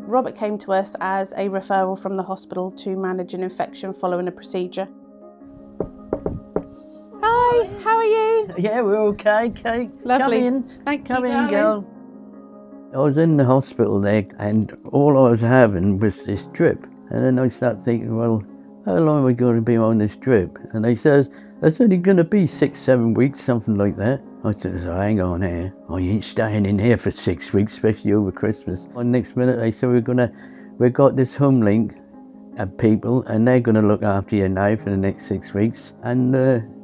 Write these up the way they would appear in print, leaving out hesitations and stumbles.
Robert came to us as a referral from the hospital to manage an infection following a procedure. Hi, how are you? Yeah, we're okay, Kate. Lovely. Come in. Thank Come you, in, darling. girl. I was in the hospital there, and all I was having was this drip. And then I started thinking, well, how long am I going to be on this drip? And they says, it's only going to be 6-7 weeks, something like that. I said, oh, hang on here. I ain't staying in here for 6 weeks, especially over Christmas. And next minute they said, we've got this HomeLink people, and they're going to look after you now for the next 6 weeks. And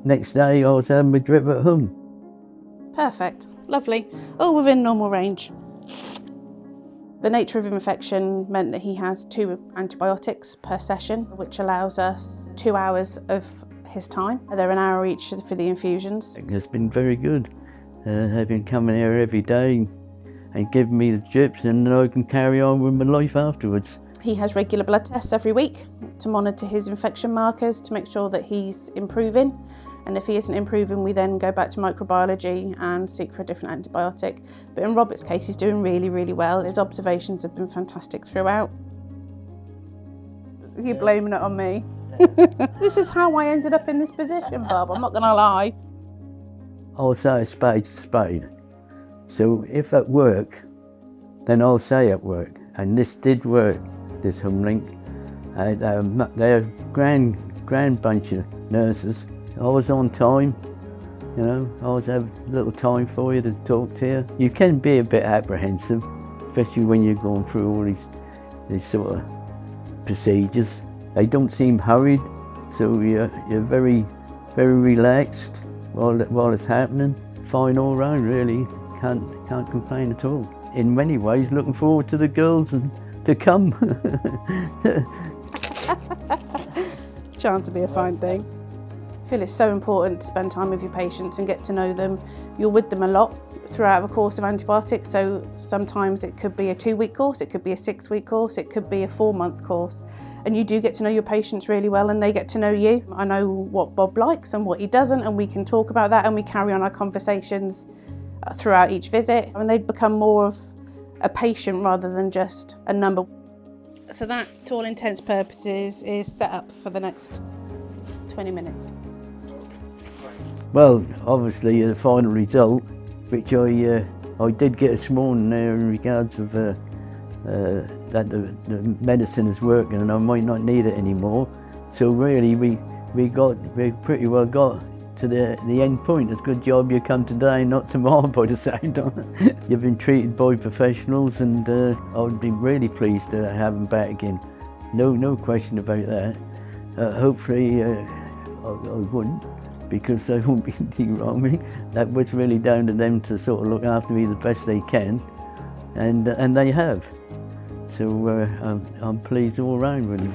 next day I was having my drip at home. Perfect. Lovely. All within normal range. The nature of infection meant that he has 2 antibiotics per session, which allows us 2 hours of his time. They're an hour each for the infusions. It's been very good. They've been coming here every day and giving me the drips, and then I can carry on with my life afterwards. He has regular blood tests every week to monitor his infection markers to make sure that he's improving. And if he isn't improving, we then go back to microbiology and seek for a different antibiotic. But in Robert's case, he's doing really, really well. His observations have been fantastic throughout. You're blaming it on me. This is how I ended up in this position, Bob, I'm not going to lie. I'll say a spade's a spade. So if at work, then I'll say at work. And this did work, this HomeLink. They're a grand bunch of nurses. I was on time, you know, I always have a little time for you to talk to you. You can be a bit apprehensive, especially when you're going through all these sort of procedures. They don't seem hurried, so you're very, very relaxed while it's happening. Fine all round, really. Can't complain at all. In many ways, looking forward to the girls and to come. Chance to be a fine thing. I feel it's so important to spend time with your patients and get to know them. You're with them a lot throughout a course of antibiotics, so sometimes it could be a 2-week course, it could be a 6-week course, it could be a 4-month course. And you do get to know your patients really well, and they get to know you. I know what Bob likes and what he doesn't, and we can talk about that, and we carry on our conversations throughout each visit, and they become more of a patient rather than just a number. So that, to all intents and purposes, is set up for the next 20 minutes. Well, obviously the final result, which I did get this morning there in regards of that the medicine is working and I might not need it anymore. So really we pretty well got to the end point. It's a good job you come today, not tomorrow by the sound of it. You've been treated by professionals, and I would be really pleased to have them back again. No question about that. Hopefully I wouldn't, because they won't be anything wrong with me. That was really down to them to sort of look after me the best they can, and they have. So I'm pleased all round with them.